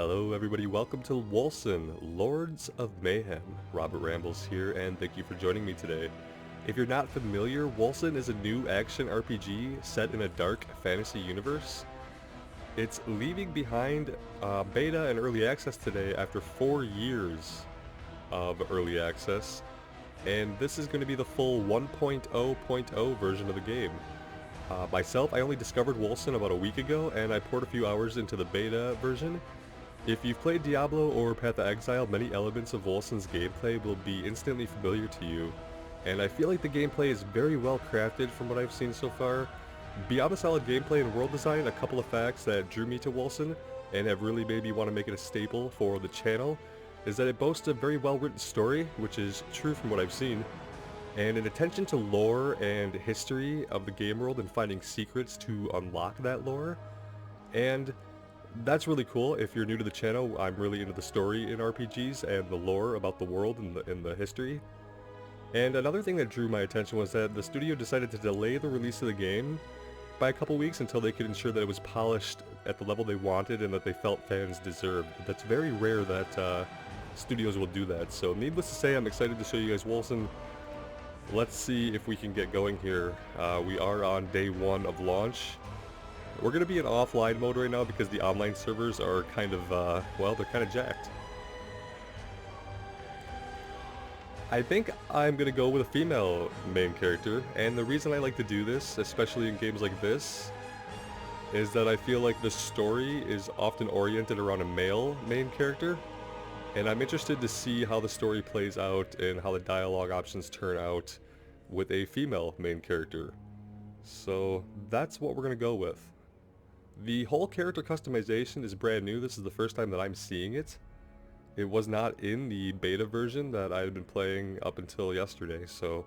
Hello everybody, welcome to Wolcen, Lords of Mayhem. Robert Rambles here, and thank you for joining me today. If you're not familiar, Wolcen is a new action RPG set in a dark fantasy universe. It's leaving behind beta and early access today after 4 years of early access, and this is going to be the full 1.0.0 version of the game. Myself, I only discovered Wolcen about a week ago, and I poured a few hours into the beta version. If you've played Diablo or Path of Exile, many elements of Wolcen's gameplay will be instantly familiar to you, and I feel like the gameplay is very well crafted from what I've seen so far. Beyond the solid gameplay and world design, a couple of facts that drew me to Wolcen and have really made me want to make it a staple for the channel is that it boasts a very well written story, which is true from what I've seen, and an attention to lore and history of the game world and finding secrets to unlock that lore. And that's really cool. If you're new to the channel, I'm really into the story in RPGs and the lore about the world and the history. And another thing that drew my attention was that the studio decided to delay the release of the game by a couple weeks until they could ensure that it was polished at the level they wanted and that they felt fans deserved. That's very rare that studios will do that. So needless to say, I'm excited to show you guys Wolcen. Let's see if we can get going here. We are on day 1 of launch. We're going to be in offline mode right now because the online servers are kind of, well, they're kind of jacked. I think I'm going to go with a female main character, and the reason I like to do this, especially in games like this, is that I feel like the story is often oriented around a male main character, and I'm interested to see how the story plays out and how the dialogue options turn out with a female main character. So that's what we're going to go with. The whole character customization is brand new. This is the first time that I'm seeing it. It was not in the beta version that I had been playing up until yesterday, so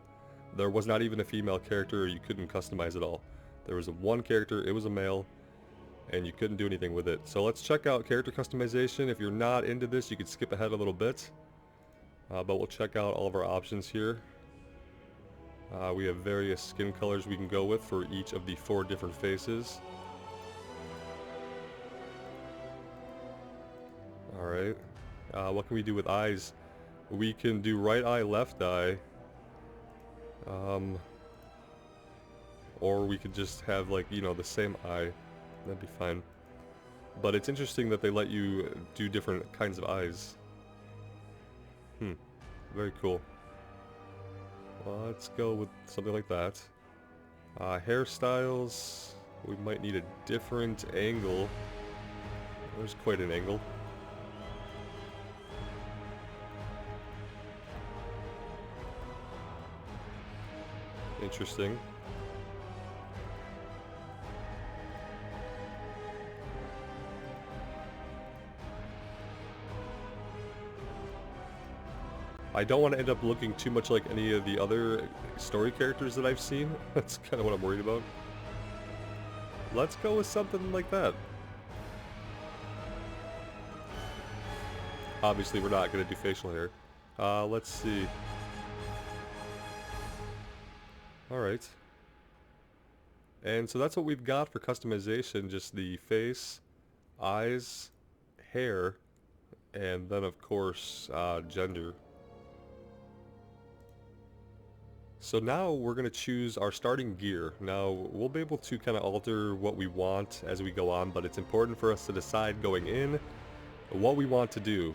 there was not even a female character. You couldn't customize it all. There was one character, it was a male, and you couldn't do anything with it. So let's check out character customization. If you're not into this, you could skip ahead a little bit, but we'll check out all of our options here. We have various skin colors we can go with for each of the 4 different faces. Alright, what can we do with eyes? We can do right eye, left eye, or we could just have, like, you know, the same eye. That'd be fine. But it's interesting that they let you do different kinds of eyes. Very cool. Let's go with something like that. Hairstyles, we might need a different angle. There's quite an angle. Interesting. I don't want to end up looking too much like any of the other story characters that I've seen. That's kind of what I'm worried about. Let's go with something like that. Obviously, we're not going to do facial hair. Let's see. Alright. And so that's what we've got for customization, just the face, eyes, hair, and then of course, gender. So now we're going to choose our starting gear. Now, we'll be able to kind of alter what we want as we go on, but it's important for us to decide going in what we want to do.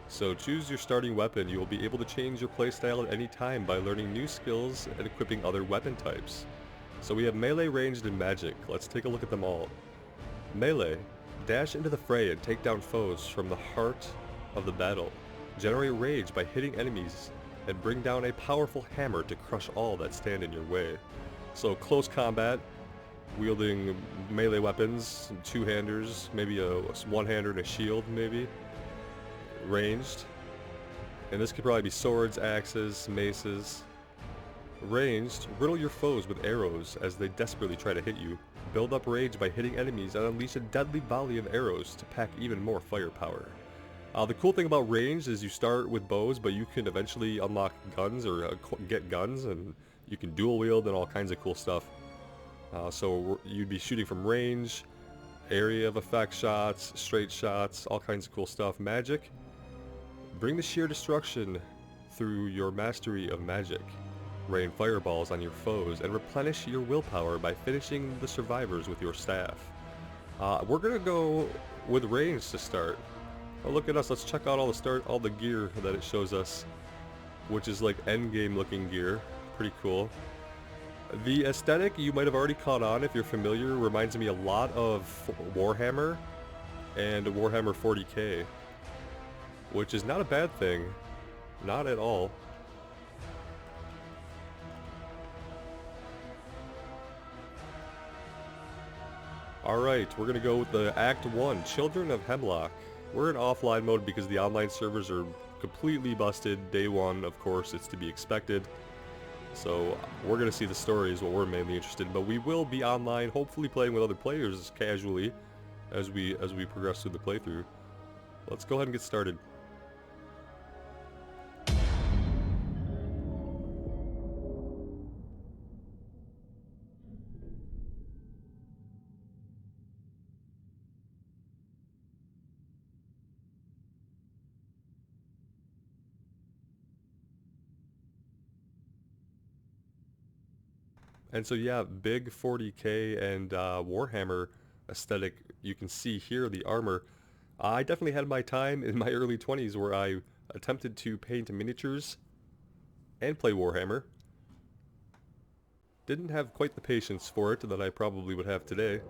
So choose your starting weapon. You will be able to change your playstyle at any time by learning new skills and equipping other weapon types. So we have melee, ranged, and magic. Let's take a look at them all. Melee. Dash into the fray and take down foes from the heart of the battle. Generate rage by hitting enemies and bring down a powerful hammer to crush all that stand in your way. So close combat, wielding melee weapons, two-handers, maybe a one-hander and a shield maybe. Ranged, and this could probably be swords, axes, maces. Ranged, riddle your foes with arrows as they desperately try to hit you. Build up rage by hitting enemies and unleash a deadly volley of arrows to pack even more firepower. The cool thing about ranged is you start with bows, but you can eventually unlock guns or get guns, and you can dual wield and all kinds of cool stuff. So you'd be shooting from range. area of effect shots, straight shots, all kinds of cool stuff. Magic. Bring the sheer destruction through your mastery of magic. Rain fireballs on your foes and replenish your willpower by finishing the survivors with your staff. We're gonna go with range to start. Oh, look at us! Let's check out all the gear that it shows us, which is like endgame looking gear. Pretty cool. The aesthetic you might have already caught on if you're familiar. Reminds me a lot of Warhammer and Warhammer 40k, which is not a bad thing, not at all. Alright, we're gonna go with the Act 1, Children of Hemlock. We're in offline mode because the online servers are completely busted. Day 1, of course, it's to be expected. So we're gonna see the story is what we're mainly interested in, but we will be online, hopefully playing with other players casually as we progress through the playthrough. Let's go ahead and get started. And so yeah, big 40k and Warhammer aesthetic. You can see here the armor. I definitely had my time in my early 20s where I attempted to paint miniatures and play Warhammer. Didn't have quite the patience for it that I probably would have today.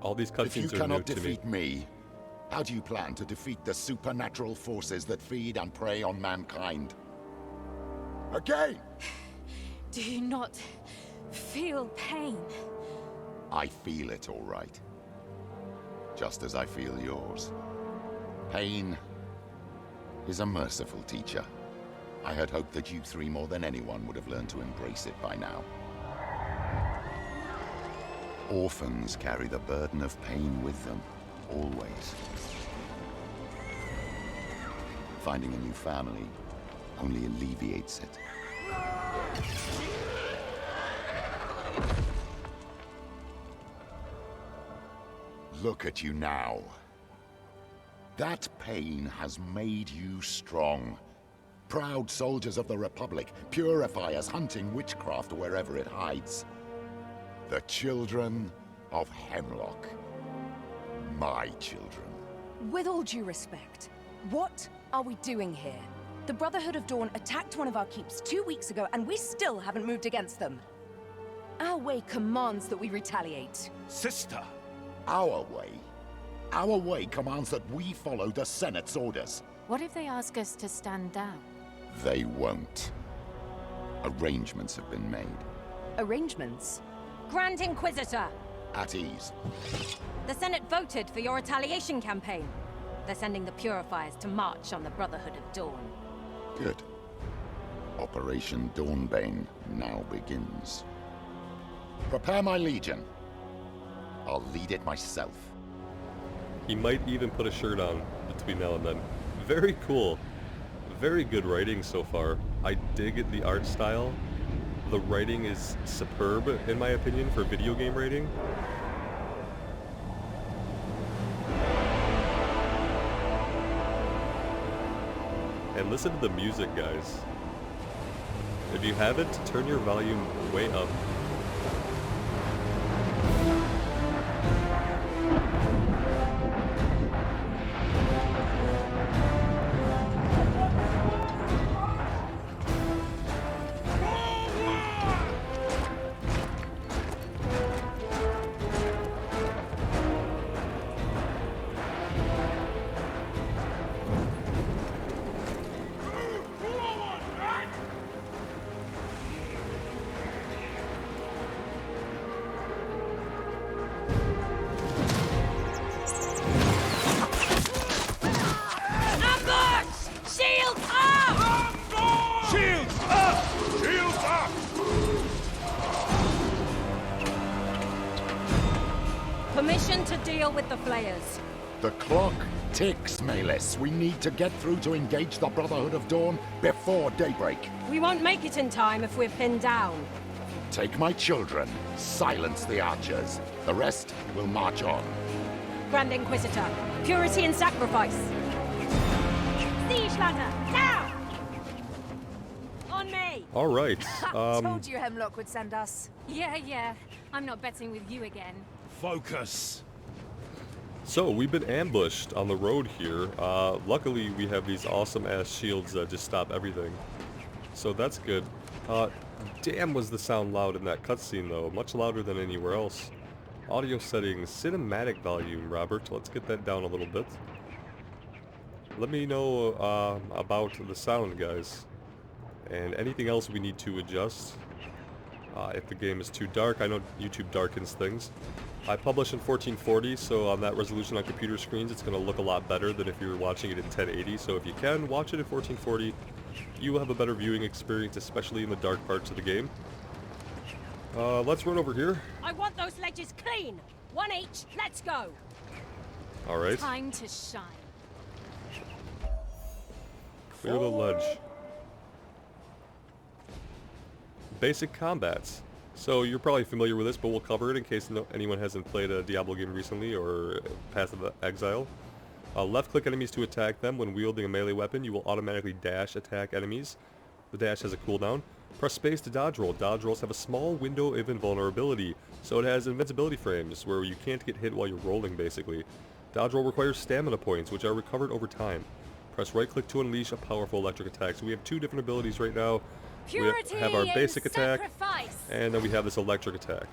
All these cutscenes are new to me. If you cannot defeat me, how do you plan to defeat the supernatural forces that feed and prey on mankind? Again! Do you not feel pain? I feel it, all right. Just as I feel yours. Pain is a merciful teacher. I had hoped that you three more than anyone would have learned to embrace it by now. Orphans carry the burden of pain with them, always. Finding a new family only alleviates it. Look at you now. That pain has made you strong. Proud soldiers of the Republic, purifiers hunting witchcraft wherever it hides. The children of Hemlock. My children. With all due respect, what are we doing here? The Brotherhood of Dawn attacked one of our keeps 2 weeks ago, and we still haven't moved against them. Our way commands that we retaliate. Sister! Our way? Our way commands that we follow the Senate's orders. What if they ask us to stand down? They won't. Arrangements have been made. Arrangements? Grand Inquisitor! At ease. The Senate voted for your retaliation campaign. They're sending the Purifiers to march on the Brotherhood of Dawn. Good. Operation Dawnbane now begins. Prepare my legion. I'll lead it myself. He might even put a shirt on between now and then. Very cool. Very good writing so far. I dig the art style. The writing is superb, in my opinion, for video game rating. And listen to the music, guys. If you haven't, turn your volume way up. Permission to deal with the Flayers. The clock ticks, Malus. We need to get through to engage the Brotherhood of Dawn before daybreak. We won't make it in time if we're pinned down. Take my children, silence the archers. The rest will march on. Grand Inquisitor, purity and sacrifice. Siege ladder, now! On me! All right. Told you Hemlock would send us. Yeah. I'm not betting with you again. Focus. So we've been ambushed on the road here. Luckily, we have these awesome-ass shields that just stop everything. So that's good. Damn, was the sound loud in that cutscene, though. Much louder than anywhere else. Audio settings, cinematic volume, Robert. Let's get that down a little bit. Let me know about the sound, guys. And anything else we need to adjust. If the game is too dark, I know YouTube darkens things. I publish in 1440, so on that resolution on computer screens, it's going to look a lot better than if you're watching it in 1080. So if you can, watch it in 1440. You will have a better viewing experience, especially in the dark parts of the game. Let's run over here. I want those ledges clean! One each, let's go! Alright. Time to shine. Clear the ledge. Basic combats. So you're probably familiar with this, but we'll cover it in case anyone hasn't played a Diablo game recently or Path of Exile. Left-click enemies to attack them. When wielding a melee weapon, you will automatically dash attack enemies. The dash has a cooldown. Press space to dodge roll. Dodge rolls have a small window of invulnerability, so it has invincibility frames where you can't get hit while you're rolling, basically. Dodge roll requires stamina points, which are recovered over time. Press right-click to unleash a powerful electric attack. So we have two different abilities right now. Purity we have our basic and attack, sacrifice. and then we have this electric attack.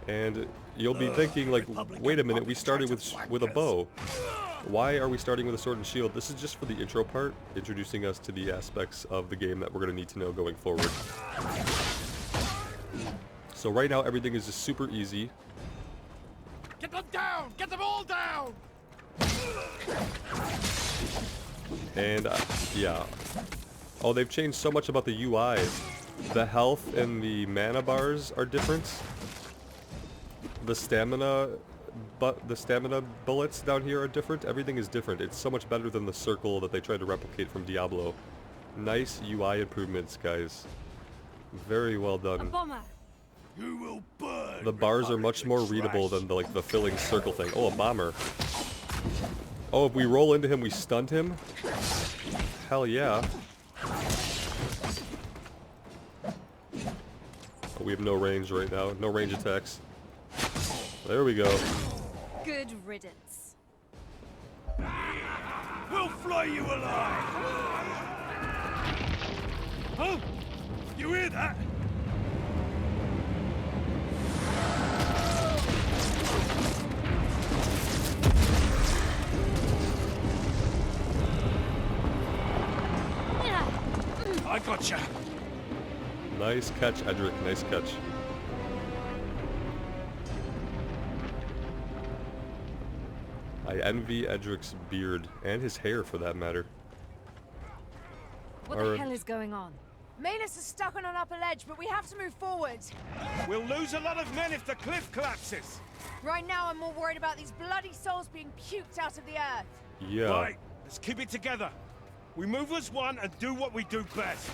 And you'll be thinking, like, wait a minute, we started with a bow. Why are we starting with a sword and shield? This is just for the intro part, introducing us to the aspects of the game that we're going to need to know going forward. So right now, everything is just super easy. Get them down! Get them all down! And, yeah. Oh, they've changed so much about the UI. The health and the mana bars are different. The stamina bullets down here are different. Everything is different. It's so much better than the circle that they tried to replicate from Diablo. Nice UI improvements, guys. Very well done. Bomber. You will burn. The bars are much more readable than the filling circle thing. Oh, a bomber. Oh, if we roll into him, we stunned him? Hell yeah. Oh, we have no range right now. No range attacks. There we go. Good riddance. We'll flay you alive! Huh? You hear that? I gotcha. Nice catch, Edric. Nice catch. I envy Edric's beard, and his hair for that matter. What the hell is going on? Malus is stuck on an upper ledge, but we have to move forward. We'll lose a lot of men if the cliff collapses. Right now, I'm more worried about these bloody souls being puked out of the earth. Yeah. Right, let's keep it together. We move as one and do what we do best.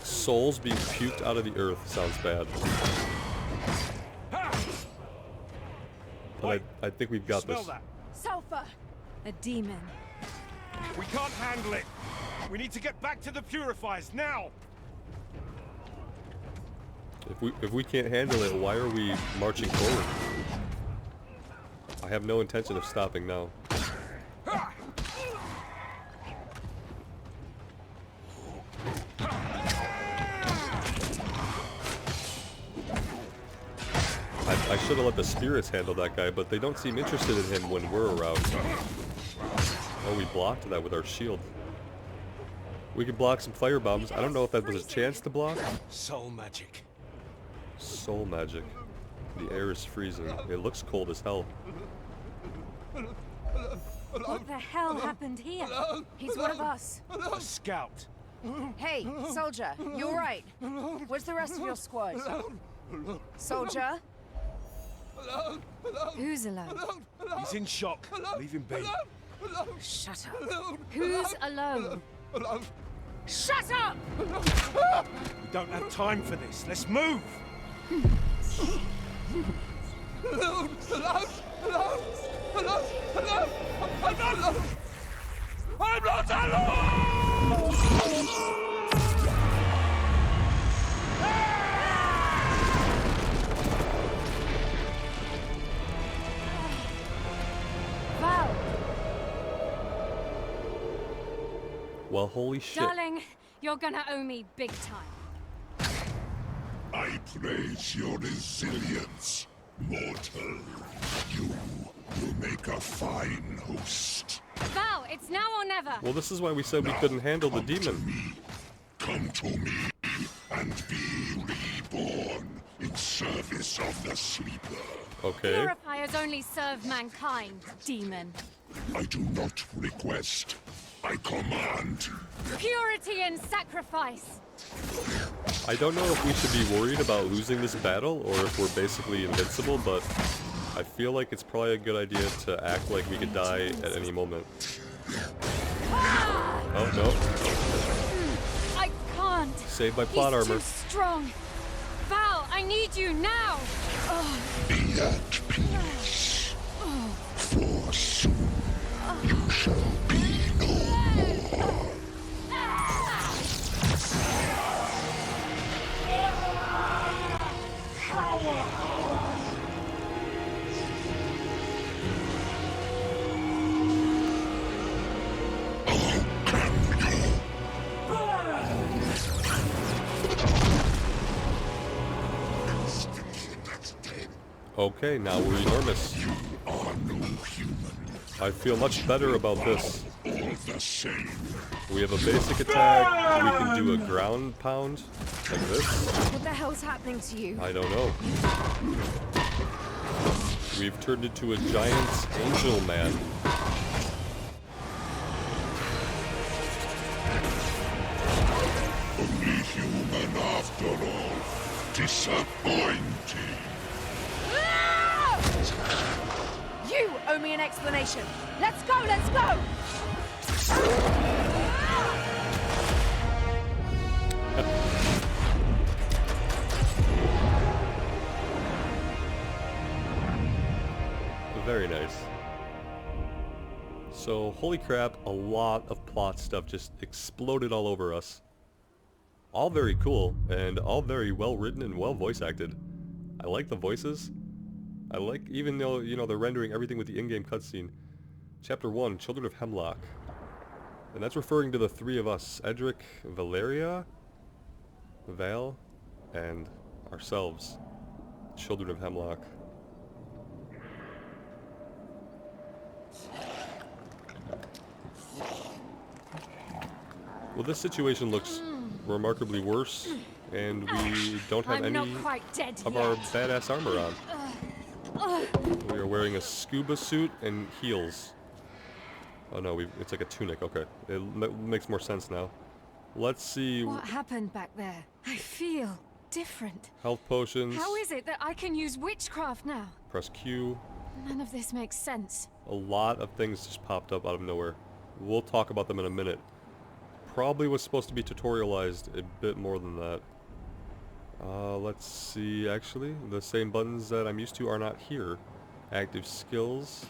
Souls being puked out of the earth sounds bad. But I think we've got Smell this. that? Sulfur! A demon. We can't handle it. We need to get back to the purifiers now. If we can't handle it, why are we marching forward? I have no intention of stopping now. I should have let the spirits handle that guy, but they don't seem interested in him when we're around. Oh, we blocked that with our shield. We could block some fire bombs. I don't know if that was a chance to block. Soul magic. Soul magic. The air is freezing. It looks cold as hell. What the hell happened here? He's one of us. A scout. Hey, soldier, you alright? Where's the rest of your squad? Soldier? Who's alone? He's in shock. Leave him be. Shut up. Who's alone? Shut up! We don't have time for this. Let's move! I'm not alone! Val! Well, holy shit. Darling, you're gonna owe me big time. I praise your resilience, mortal. You will make a fine host. Val, it's now or never! Well, this is why we said we couldn't handle the Come to demon. me. Come to me and be reborn in service of the sleeper. Okay. Purifiers only serve mankind, demon. I do not request. I command. Purity and sacrifice! I don't know if we should be worried about losing this battle or if we're basically invincible, but I feel like it's probably a good idea to act like we could die at any moment. Oh, no. I can't! Saved by plot He's armor. too strong! Val, I need you now! Be at peace. For soon you shall be no more. Okay, now we're enormous. You are no human. I feel much better about this. All the same. We have a basic attack. We can do a ground pound like this. What the hell's happening to you? I don't know. We've turned into a giant angel man. Only human after all. Disappointing. You owe me an explanation. Let's go, let's go! Very nice. So, holy crap, a lot of plot stuff just exploded all over us. All very cool, and all very well written and well voice acted. I like the voices. I like, even though, you know, they're rendering everything with the in-game cutscene. Chapter 1, Children of Hemlock. And that's referring to the three of us, Edric, Valeria, Val, and ourselves. Children of Hemlock. Well, this situation looks remarkably worse, and we don't have I'm not any quite dead of yet. our badass armor on. We are wearing a scuba suit and heels. Oh no, it's like a tunic, okay. It makes more sense now. Let's see. What happened back there? I feel different. Health potions. How is it that I can use witchcraft now? Press Q. None of this makes sense. A lot of things just popped up out of nowhere. We'll talk about them in a minute. Probably was supposed to be tutorialized a bit more than that. Let's see, actually, the same buttons that I'm used to are not here. Active skills.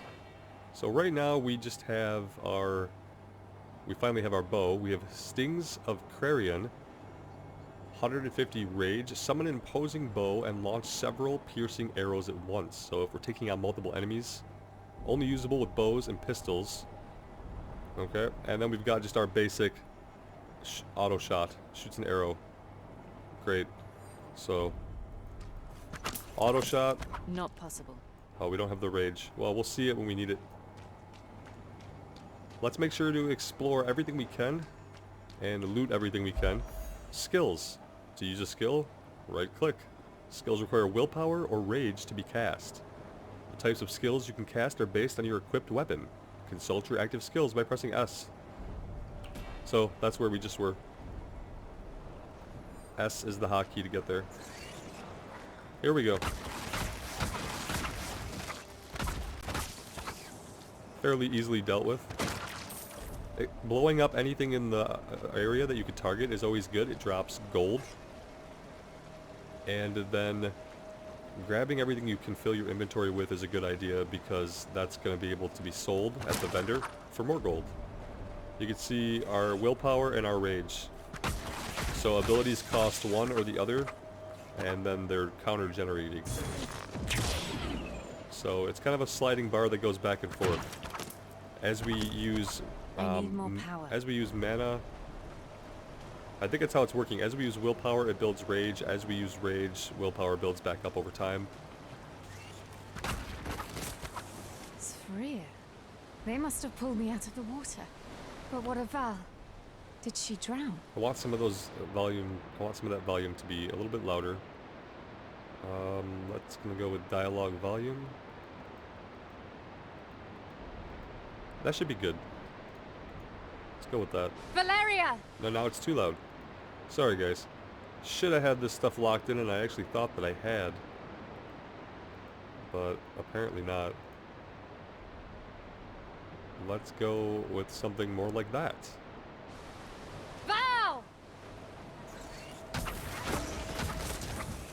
So right now we just have we finally have our bow. We have Stings of Crarion, 150 rage, summon an imposing bow, and launch several piercing arrows at once. So if we're taking out multiple enemies, only usable with bows and pistols. Okay, and then we've got just our basic auto shot, shoots an arrow. Great. So, auto shot. Not possible. Oh, we don't have the rage. Well, we'll see it when we need it. Let's make sure to explore everything we can and loot everything we can. Skills. To use a skill, right click. Skills require willpower or rage to be cast. The types of skills you can cast are based on your equipped weapon. Consult your active skills by pressing S. So, that's where we just were. S is the hotkey to get there. Here we go. fairly easily dealt with. Blowing up anything in the area that you could target is always good. It drops gold. And then grabbing everything you can fill your inventory with is a good idea, because that's going to be able to be sold at the vendor for more gold. You can see our willpower and our rage. So abilities cost one or the other, and then they're counter generating. So it's kind of a sliding bar that goes back and forth. As we use I need more power. as we use mana, I think that's how it's working. As we use willpower, it builds rage. As we use rage, willpower builds back up over time. It's Freya. They must have pulled me out of the water. But what of Val? Did she drown? I want some of those volume. I want some of that volume to be a little bit louder. Let's gonna go with dialogue volume. That should be good. Let's go with that. Valeria! No, now it's too loud. Sorry, guys. Should have had this stuff locked in, and I actually thought that I had. But apparently not. Let's go with something more like that. Val!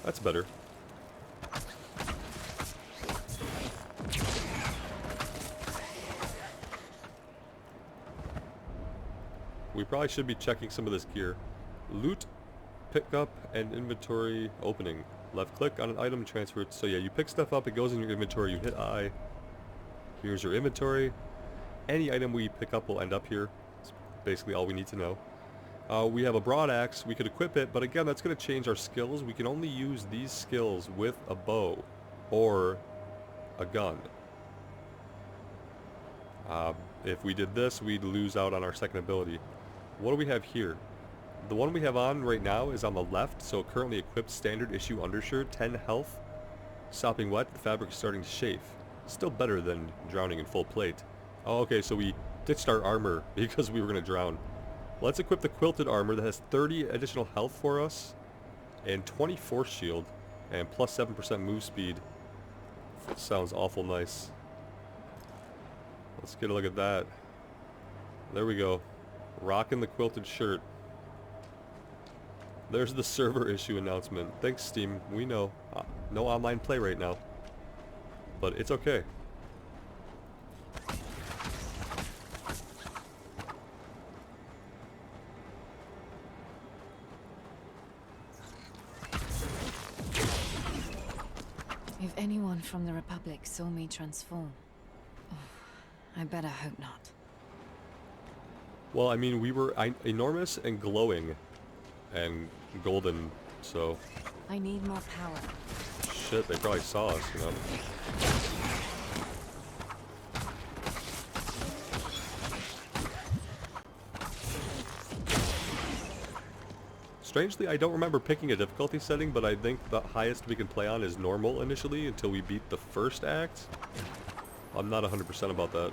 That's better. We probably should be checking some of this gear. Loot, pickup, and inventory opening. Left click on an item, transfer it. So yeah, you pick stuff up, it goes in your inventory, you hit I. Here's your inventory. Any item we pick up will end up here. That's basically all we need to know. We have a broad axe, we could equip it, but again, that's going to change our skills. We can only use these skills with a bow or a gun. If we did this, we'd lose out on our second ability. What do we have here? The one we have on right now is on the left, so currently equipped standard issue undershirt, 10 health. Sopping wet, the fabric is starting to chafe. Still better than drowning in full plate. Oh, okay, so we ditched our armor because we were going to drown. Let's equip the quilted armor that has 30 additional health for us, and 20 force shield, and plus 7% move speed. Sounds awful nice. Let's get a look at that. There we go. Rocking the quilted shirt. There's the server issue announcement. Thanks, Steam. We know. No online play right now. But it's okay. If anyone from the Republic saw me transform, I better hope not. Well, I mean, we were enormous and glowing and golden, so... I need more power. Shit, they probably saw us, you know? Strangely, I don't remember picking a difficulty setting, but I think the highest we can play on is normal initially until we beat the first act. I'm not 100% about that.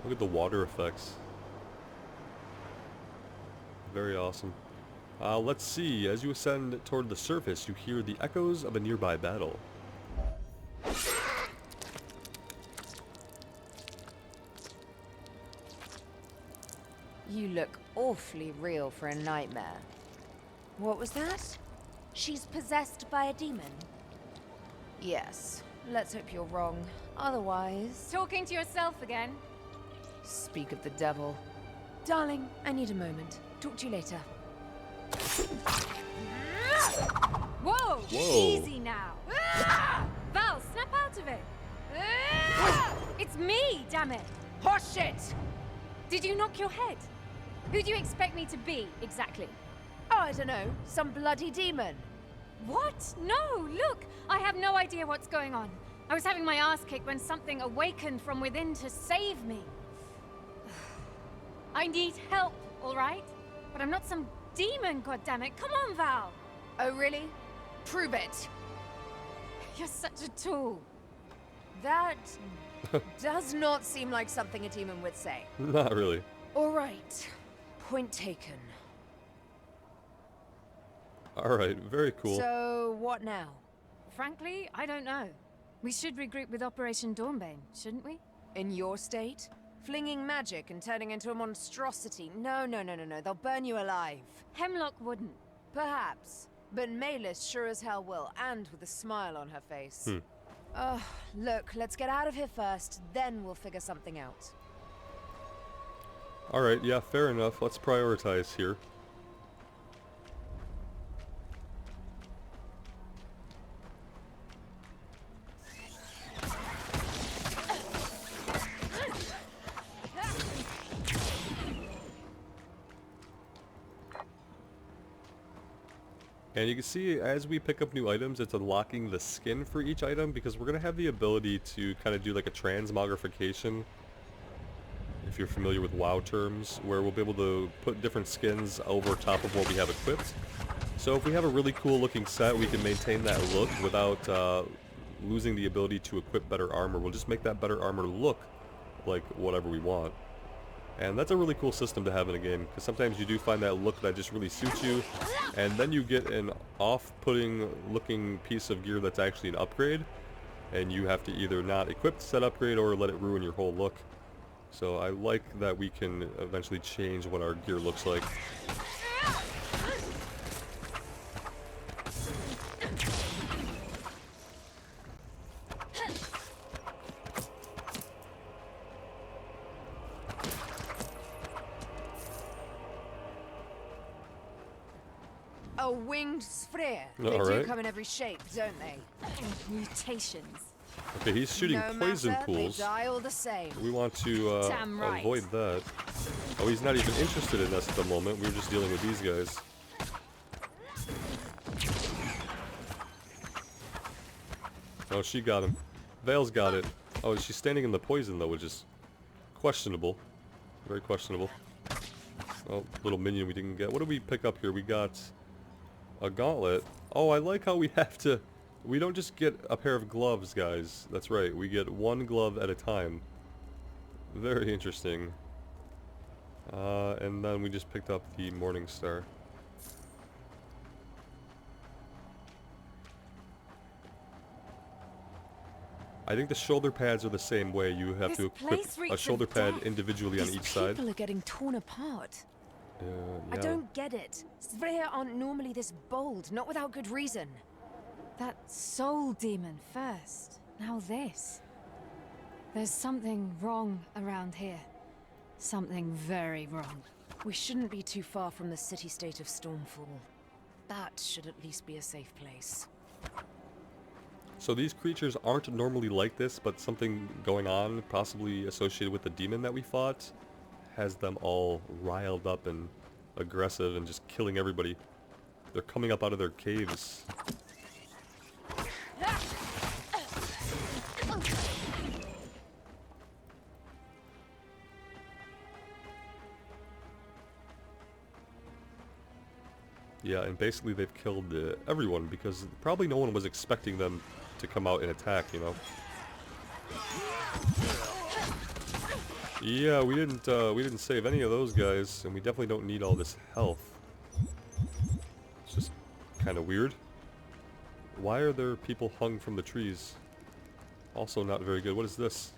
Look at the water effects. Very awesome. Let's see. As you ascend toward the surface, you hear the echoes of a nearby battle. You look awfully real for a nightmare. What was that? She's possessed by a demon? Yes. Let's hope you're wrong. Otherwise... Talking to yourself again? Speak of the devil. Darling, I need a moment. Talk to you later. Whoa! Whoa. Easy now. Val, snap out of it. It's me, damn it. Horseshit! Did you knock your head? Who do you expect me to be, exactly? Oh, I don't know. Some bloody demon. What? No, look! I have no idea what's going on. I was having my ass kicked when something awakened from within to save me. I need help, all right? But I'm not some demon, goddammit. Come on, Val! Oh, really? Prove it. You're such a tool. That does not seem like something a demon would say. Not really. All right. Point taken. Alright, very cool. So, what now? Frankly, I don't know. We should regroup with Operation Dawnbane, shouldn't we? In your state? Flinging magic and turning into a monstrosity? No, no, no, no, no. They'll burn you alive. Hemlock wouldn't. Perhaps. But Malis sure as hell will, and with a smile on her face. Oh, look, let's get out of here first, then we'll figure something out. Alright, yeah, fair enough. Let's prioritize here. And you can see as we pick up new items, it's unlocking the skin for each item because we're going to have the ability to kind of do like a transmogrification, if you're familiar with WoW terms, where we'll be able to put different skins over top of what we have equipped. So if we have a really cool looking set, we can maintain that look without losing the ability to equip better armor. We'll just make that better armor look like whatever we want. And that's a really cool system to have in a game, because sometimes you do find that look that just really suits you, and then you get an off-putting looking piece of gear that's actually an upgrade, and you have to either not equip said upgrade or let it ruin your whole look. So I like that we can eventually change what our gear looks like. A winged sphere. They do Alright. come in every shape, don't they? Mutations. Okay, he's shooting No poison matter, pools. They die all the same. We want to Damn right. avoid that. Oh, he's not even interested in us at the moment. We were just dealing with these guys. Oh, she got him. Vale's got it. Oh, she's standing in the poison, though, which is questionable. Very questionable. Oh, little minion we didn't get. What did we pick up here? We got a gauntlet. Oh, I like how we have to... We don't just get a pair of gloves, guys. That's right. We get one glove at a time. Very interesting. And then we just picked up the Morning Star. I think the shoulder pads are the same way. You have This to equip place a reeks shoulder of pad death. individually on These each side. people are getting torn apart. Yeah. I don't get it. Svea aren't normally this bold, not without good reason. That soul demon first. Now this. There's something wrong around here. Something very wrong. We shouldn't be too far from the city-state of Stormfall. That should at least be a safe place. So these creatures aren't normally like this, but something going on, possibly associated with the demon that we fought, has them all riled up and aggressive and just killing everybody. They're coming up out of their caves. Yeah, and basically they've killed everyone because probably no one was expecting them to come out and attack, you know. Yeah, we didn't save any of those guys, and we definitely don't need all this health. It's just kind of weird. Why are there people hung from the trees? Also not very good. What is this?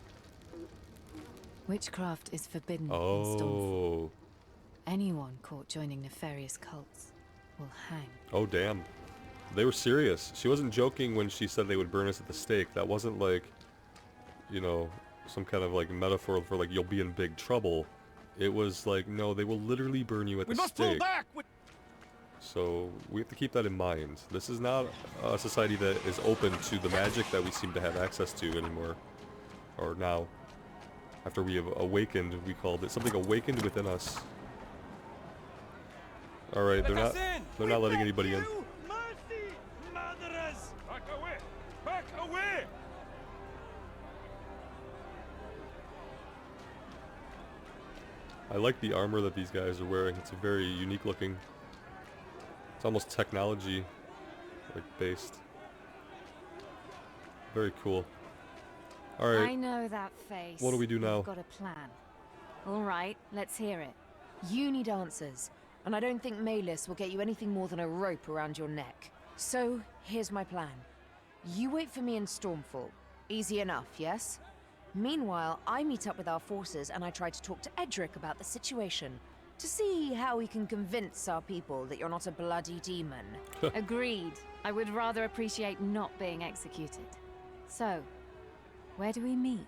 Witchcraft is forbidden in Stormfall. Oh. Anyone caught joining nefarious cults will hang. Oh, damn. They were serious. She wasn't joking when she said they would burn us at the stake. That wasn't like, you know, some kind of like metaphor for like you'll be in big trouble. It was like, no, they will literally burn you at the We must stake. pull back! So we have to keep that in mind. This is not a society that is open to the magic that we seem to have access to anymore. Or now. After we have awakened, we called it. Something awakened within us. Alright, they're not letting anybody in. Mercy! Murderers! Back away! Back away! I like the armor that these guys are wearing. It's very unique looking. It's almost technology like based. Very cool. Alright. I know that face. What do we do now? We've got a plan. All right, let's hear it. You need answers, and I don't think Maelys will get you anything more than a rope around your neck. So, here's my plan. You wait for me in Stormfall. Easy enough, yes? Meanwhile, I meet up with our forces and I try to talk to Edric about the situation, to see how we can convince our people that you're not a bloody demon. Agreed. I would rather appreciate not being executed. So, where do we meet?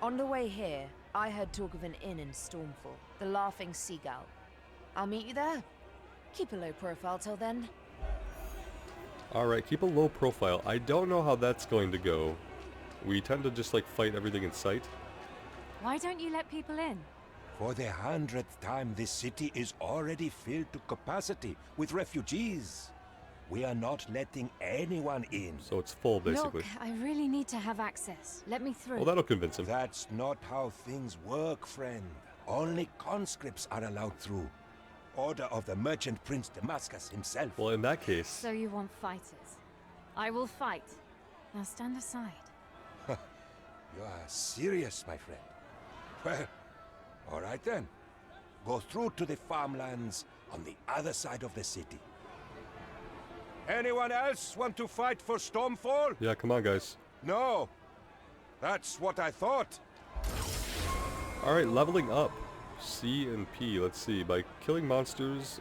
On the way here, I heard talk of an inn in Stormfall, the Laughing Seagull. I'll meet you there. Keep a low profile till then. Alright, keep a low profile. I don't know how that's going to go. We tend to just like fight everything in sight. Why don't you let people in? For the 100th time, this city is already filled to capacity with refugees. We are not letting anyone in. So it's full, basically. Look, I really need to have access. Let me through. Well, that'll convince him. That's not how things work, friend. Only conscripts are allowed through. Order of the Merchant Prince Damascus himself. Well, in that case... So you want fighters? I will fight. Now stand aside. You are serious, my friend. Well, all right then. Go through to the farmlands on the other side of the city. Anyone else want to fight for Stormfall? Yeah, come on, guys. No. That's what I thought. Alright, leveling up. C and P, let's see. By killing the monsters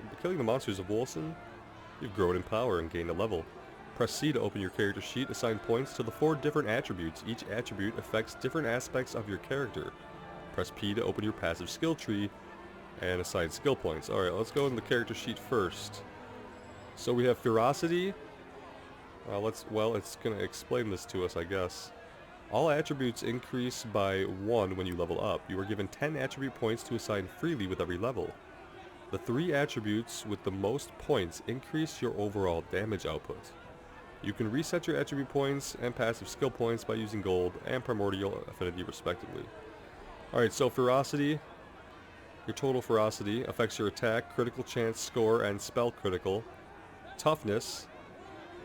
of Wolcen, you've grown in power and gained a level. Press C to open your character sheet, assign points to the 4 different attributes. Each attribute affects different aspects of your character. Press P to open your passive skill tree and assign skill points. Alright, let's go in the character sheet first. So we have ferocity. It's going to explain this to us, I guess. All attributes increase by 1 when you level up. You are given 10 attribute points to assign freely with every level. The 3 attributes with the most points increase your overall damage output. You can reset your attribute points and passive skill points by using gold and primordial affinity respectively. Alright, so ferocity. Your total ferocity affects your attack, critical chance, score, and spell critical. Toughness.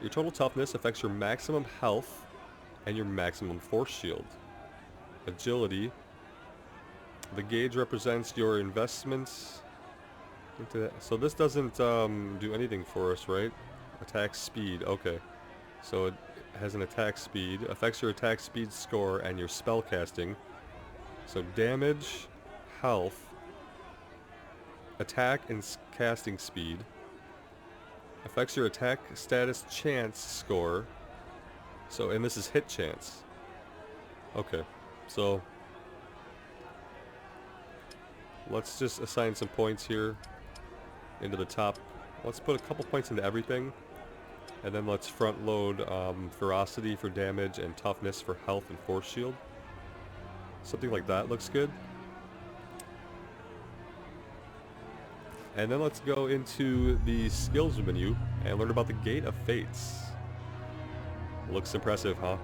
Your total toughness affects your maximum health and your maximum force shield. Agility. The gauge represents your investments into that. So this doesn't do anything for us, right? Attack speed. Okay. So it has an attack speed. Affects your attack speed score and your spell casting. So damage, health, attack and casting speed. Affects your attack status chance score. So, and this is hit chance. Okay, so let's just assign some points here into the top. Let's put a couple points into everything. And then let's front load ferocity for damage and toughness for health and force shield. Something like that looks good. And then let's go into the skills menu and learn about the Gate of Fates. Looks impressive, huh?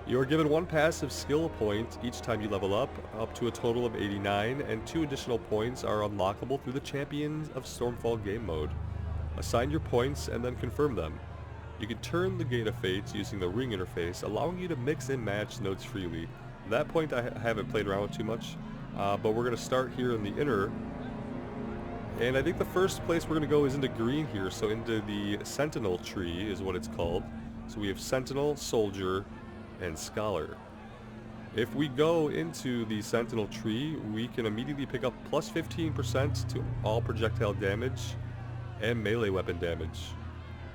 You are given 1 passive skill point each time you level up to a total of 89, and 2 additional points are unlockable through the Champions of Stormfall game mode. Assign your points and then confirm them. You can turn the Gate of Fates using the ring interface, allowing you to mix and match nodes freely. At that point I haven't played around with too much, but we're going to start here in the inner. And I think the first place we're going to go is into green here, so into the Sentinel tree is what it's called. So we have Sentinel, Soldier, and Scholar. If we go into the Sentinel tree, we can immediately pick up plus 15% to all projectile damage and melee weapon damage.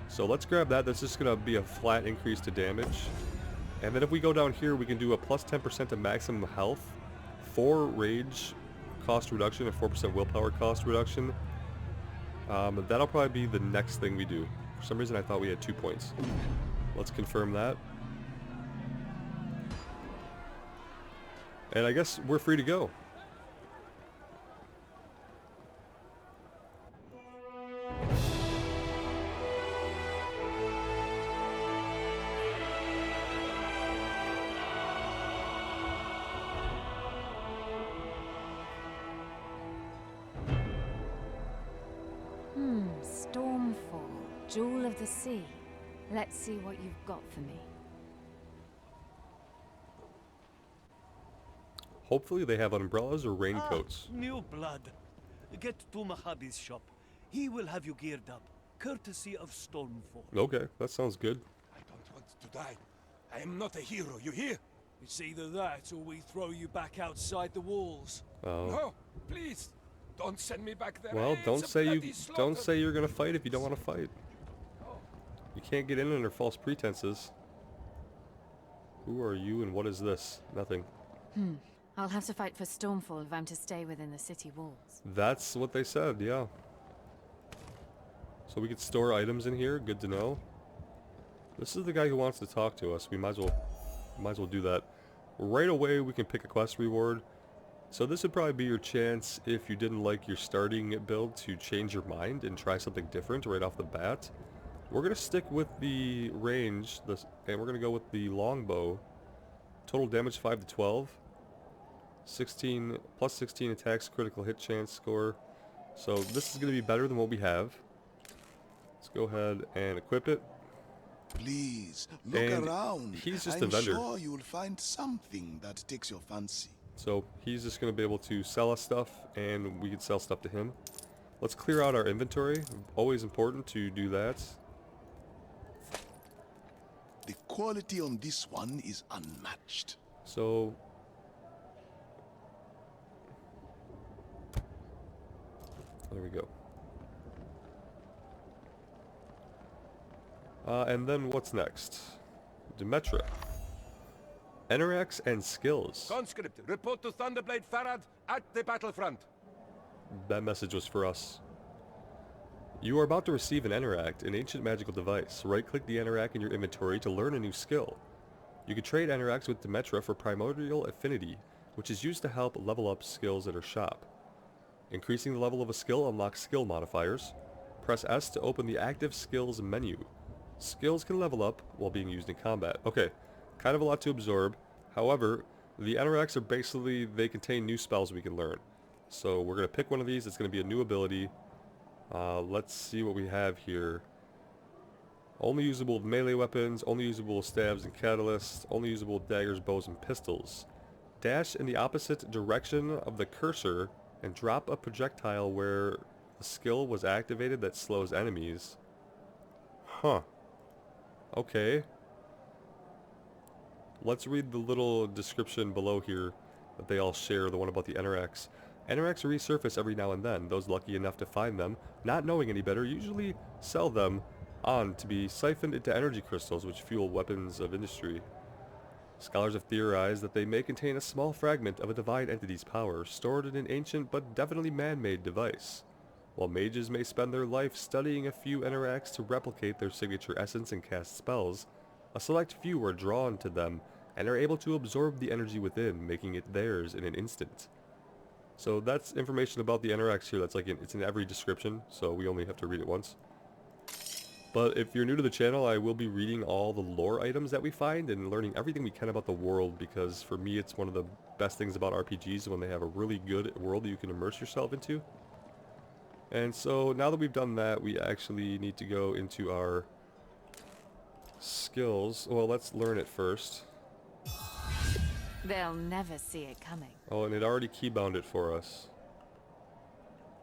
So let's grab that. That's just going to be a flat increase to damage. And then if we go down here, we can do a plus 10% to maximum health, 4 rage cost reduction, and 4% willpower cost reduction. That'll probably be the next thing we do. For some reason I thought we had 2 points. Let's confirm that. And I guess we're free to go. Stormfall, Jewel of the Sea. Let's see what you've got for me. Hopefully they have umbrellas or raincoats. New blood. Get to Mahabi's shop. He will have you geared up, courtesy of Stormfall. Okay, that sounds good. I don't want to die. I am not a hero, you hear? It's either that or we throw you back outside the walls. Oh. No, please, don't send me back there. Well, It's don't a say bloody slaughter. don't say you're gonna fight if you don't want to fight. You can't get in under false pretenses. Who are you and what is this? Nothing. I'll have to fight for Stormfall if I'm to stay within the city walls. That's what they said, yeah. So we could store items in here, good to know. This is the guy who wants to talk to us. We might as well do that. Right away we can pick a quest reward. So this would probably be your chance if you didn't like your starting build to change your mind and try something different right off the bat. We're going to stick with the range, and we're going to go with the longbow. Total damage 5 to 12. 16 plus 16 attacks, critical hit chance score. So this is going to be better than what we have. Let's go ahead and equip it. Please, look And around. he's just I'm a vendor. sure you will find something that takes your fancy. So he's just going to be able to sell us stuff, and we can sell stuff to him. Let's clear out our inventory. Always important to do that. The quality on this one is unmatched. So there we go. And then what's next? Demetra. Enerax and skills. Conscript, report to Thunderblade Farad at the battlefront. That message was for us. You are about to receive an Eneract, an ancient magical device. Right-click the Eneract in your inventory to learn a new skill. You can trade Eneracs with Demetra for Primordial Affinity, which is used to help level up skills at her shop. Increasing the level of a skill unlocks skill modifiers. Press S to open the active skills menu. Skills can level up while being used in combat. Okay, kind of a lot to absorb. However, the Eneracs are basically, they contain new spells we can learn. So we're going to pick one of these. It's going to be a new ability. Let's see what we have here. Only usable with melee weapons, only usable with stabs and catalysts, only usable with daggers, bows, and pistols. Dash in the opposite direction of the cursor and drop a projectile where the skill was activated that slows enemies. Huh. Okay. Let's read the little description below here that they all share, the one about the Eneracs. Eneracs resurface every now and then. Those lucky enough to find them, not knowing any better, usually sell them on to be siphoned into energy crystals which fuel weapons of industry. Scholars have theorized that they may contain a small fragment of a divine entity's power, stored in an ancient but definitely man-made device. While mages may spend their life studying a few Eneracs to replicate their signature essence and cast spells, a select few are drawn to them and are able to absorb the energy within, making it theirs in an instant. So that's information about the Eneracs here. That's like it's in every description, so we only have to read it once. But if you're new to the channel, I will be reading all the lore items that we find and learning everything we can about the world, because for me it's one of the best things about RPGs when they have a really good world that you can immerse yourself into. And so now that we've done that, we actually need to go into our skills. Well, let's learn it first. They'll never see it coming. Oh, and it already keybound it for us.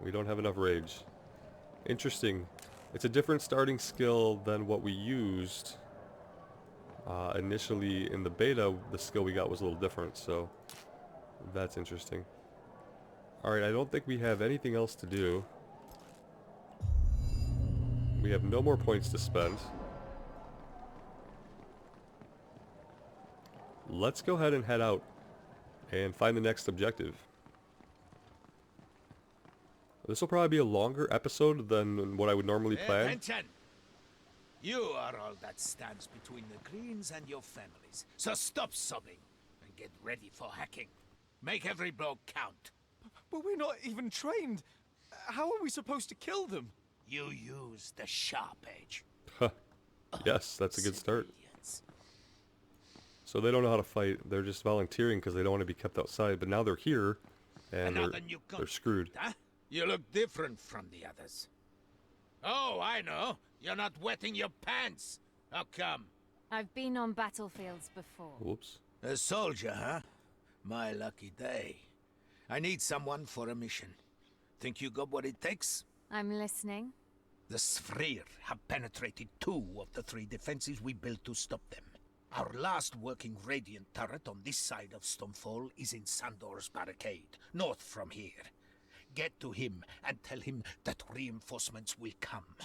We don't have enough rage. Interesting. It's a different starting skill than what we used. Initially in the beta, the skill we got was a little different, so that's interesting. Alright, I don't think we have anything else to do. We have no more points to spend. Let's go ahead and head out and find the next objective. This will probably be a longer episode than what I would normally plan. Attention! You are all that stands between the Greens and your families. So stop sobbing and get ready for hacking. Make every blow count. But we're not even trained. How are we supposed to kill them? You use the sharp edge. Yes, that's a good start. So they don't know how to fight. They're just volunteering because they don't want to be kept outside. But now they're here, and they're screwed. Huh? You look different from the others. Oh, I know. You're not wetting your pants. How come? I've been on battlefields before. Whoops. A soldier, huh? My lucky day. I need someone for a mission. Think you got what it takes? I'm listening. The Sphere have penetrated 2 of the 3 defenses we built to stop them. Our last working Radiant turret on this side of Stormfall is in Sandor's barricade, north from here. Get to him and tell him that reinforcements will come.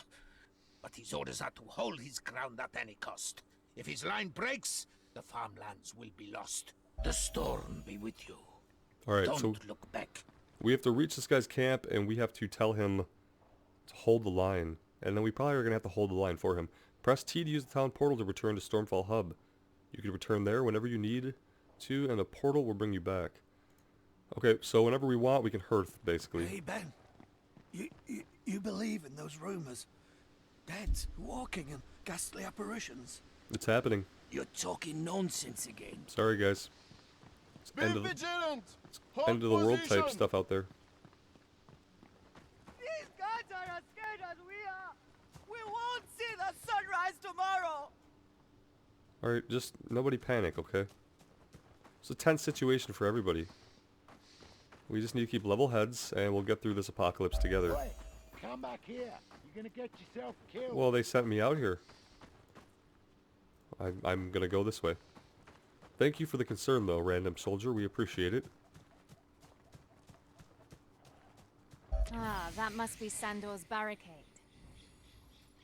But his orders are to hold his ground at any cost. If his line breaks, the farmlands will be lost. The storm be with you. Alright, Don't so look back. we have to reach this guy's camp, and we have to tell him to hold the line. And then we probably are going to have to hold the line for him. Press T to use the town portal to return to Stormfall Hub. You can return there whenever you need to, and the portal will bring you back. Okay, so whenever we want, we can hearth, basically. Hey, Ben. You believe in those rumors? Dead, walking, and ghastly apparitions? It's happening. You're talking nonsense again. Sorry, guys. It's end of the world type stuff out there. These guys are as scared as we are. We won't see the sunrise tomorrow. Alright, just nobody panic, okay? It's a tense situation for everybody. We just need to keep level heads, and we'll get through this apocalypse together. Boy, come back here. You're gonna get yourself killed. Well, they sent me out here. I'm gonna go this way. Thank you for the concern, though, random soldier. We appreciate it. Ah, that must be Sandor's barricade.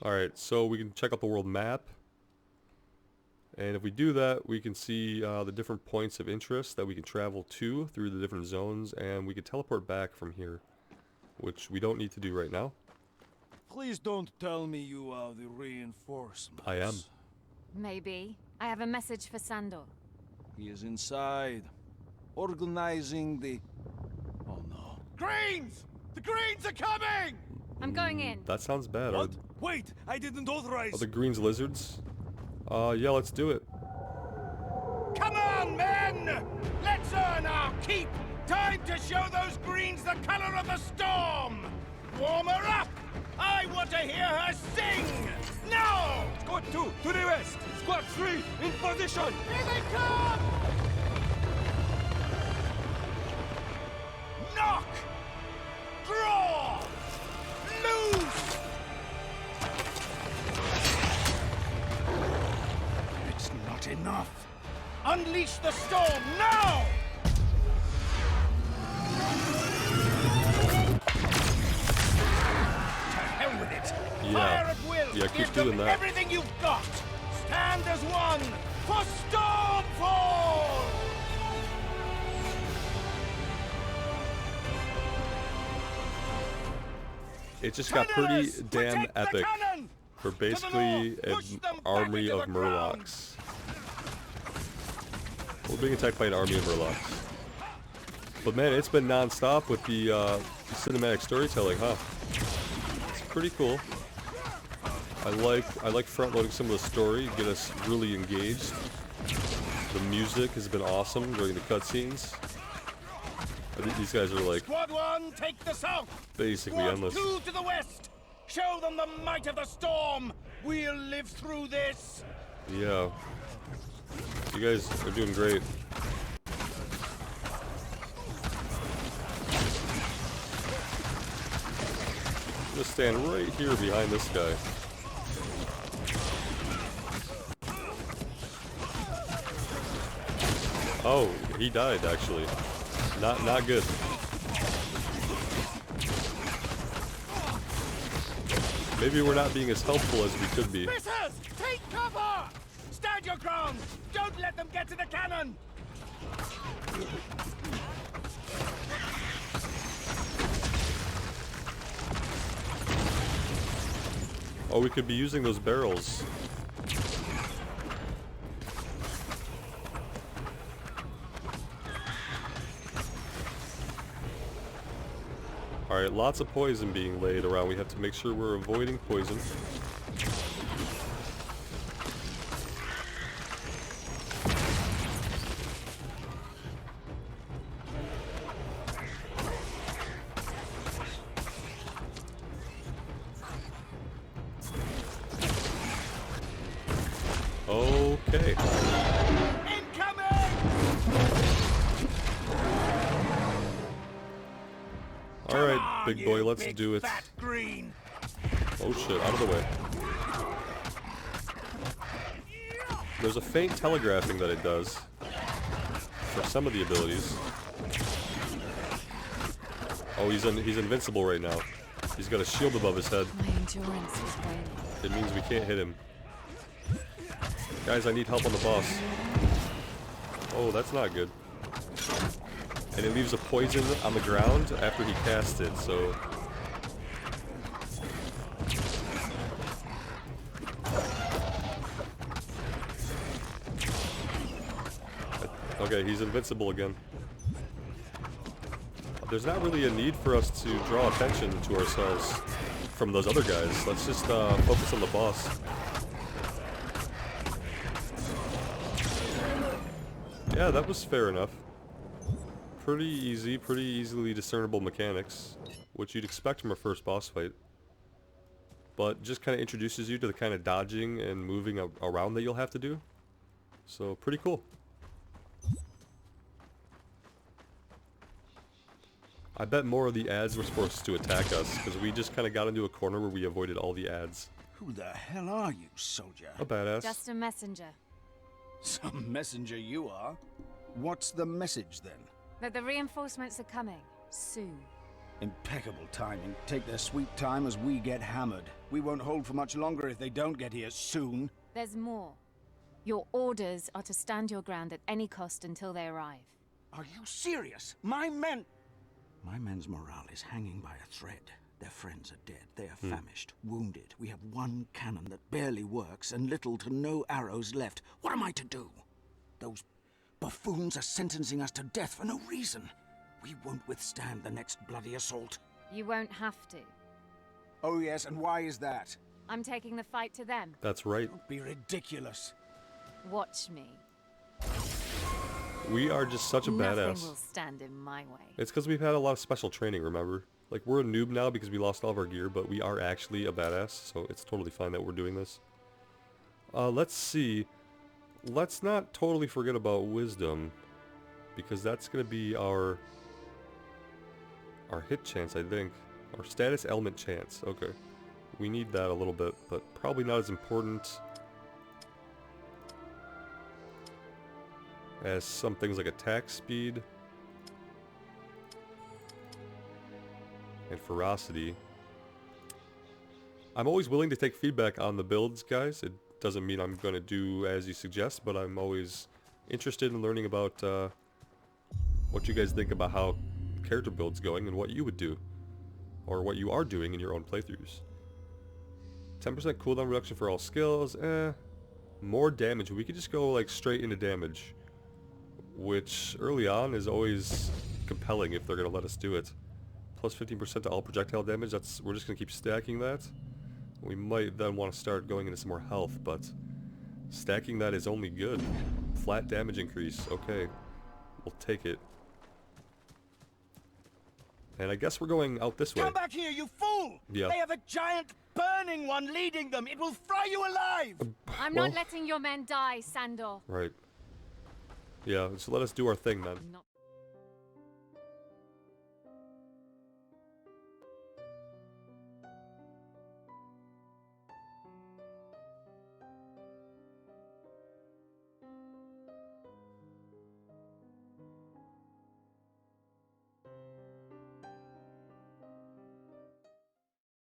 Alright, so we can check out the world map. And if we do that, we can see the different points of interest that we can travel to through the different zones, and we can teleport back from here, which we don't need to do right now. Please don't tell me you are the reinforcements. I am. Maybe. I have a message for Sandor. He is inside, organizing the... Oh no. Greens! The Greens are coming! I'm going in. That sounds bad. What? Wait, I didn't authorize... Are the greens lizards? Yeah, let's do it. Come on, men! Let's earn our keep! Time to show those Greens the color of the storm! Warm her up! I want to hear her sing! Now! Squad 2, to the west! Squad 3, in position! Here they come! Knock! Draw! Loose! It's not enough. Unleash the storm now! To hell with it! Yeah. Fire at will! Yeah, keep Give them doing that. everything you've got! Stand as one for Stormfall! It just got pretty Cannoners, damn protect the epic cannon! for basically north, an push them back army into of the ground. Murlocs. We're being attacked by an army of Murlocs. But man, it's been non-stop with the cinematic storytelling, huh? It's pretty cool. I like front-loading some of the story, get us really engaged. The music has been awesome during the cutscenes. I think these guys are like Squad 1, take the south. basically Squad endless. 2 to the west. Show them the might of the storm. We'll live through this. Yeah. You guys are doing great. I'm gonna stand right here behind this guy. Oh, he died actually. Not good. Maybe we're not being as helpful as we could be. Missers, take cover. Stand your ground. Don't let them get to the cannon. Oh, we could be using those barrels. Alright, lots of poison being laid around. We have to make sure we're avoiding poison. Okay. Alright. big boy. Let's do it. Fat green. Oh shit, out of the way. There's a faint telegraphing that it does for some of the abilities. Oh, he's invincible right now. He's got a shield above his head. My endurance is waning. It means we can't hit him. Guys, I need help on the boss. Oh, that's not good. And it leaves a poison on the ground after he casts it, so... Okay, he's invincible again. There's not really a need for us to draw attention to ourselves from those other guys. Let's just focus on the boss. Yeah, that was fair enough. Pretty easy, pretty easily discernible mechanics, which you'd expect from a first boss fight. But just kind of introduces you to the kind of dodging and moving around that you'll have to do. So, pretty cool. I bet more of the ads were supposed to attack us, because we just kind of got into a corner where we avoided all the ads. Who the hell are you, soldier? A badass. Just a messenger. Some messenger you are. What's the message then? That the reinforcements are coming. Soon. Impeccable timing. Take their sweet time as we get hammered. We won't hold for much longer if they don't get here soon. There's more. Your orders are to stand your ground at any cost until they arrive. Are you serious? My men's morale is hanging by a thread. Their friends are dead. They are famished, wounded. We have one cannon that barely works and little to no arrows left. What am I to do? Those buffoons are sentencing us to death for no reason. We won't withstand the next bloody assault. You won't have to. Oh yes, and why is that? I'm taking the fight to them. That's right. Don't be ridiculous. Watch me. We are just such a badass. Nothing will stand in my way. It's because we've had a lot of special training, remember? Like, we're a noob now because we lost all of our gear, but we are actually a badass, so it's totally fine that we're doing this. Let's see. Let's not totally forget about wisdom, because that's going to be our hit chance, I think. Our status element chance. Okay. We need that a little bit, but probably not as important as some things like attack speed and ferocity. I'm always willing to take feedback on the builds, guys. It doesn't mean I'm going to do as you suggest, but I'm always interested in learning about what you guys think about how character build's going and what you would do, or what you are doing in your own playthroughs. 10% cooldown reduction for all skills. More damage. We could just go like straight into damage, which early on is always compelling if they're going to let us do it. Plus 15% to all projectile damage. We're just going to keep stacking that. We might then want to start going into some more health, but stacking that is only good. Flat damage increase. Okay, we'll take it. And I guess we're going out this way. Come back here, you fool! Yeah. They have a giant burning one leading them. It will fry you alive! I'm well, not letting your men die, Sandor. Right. Yeah, so let us do our thing then. Not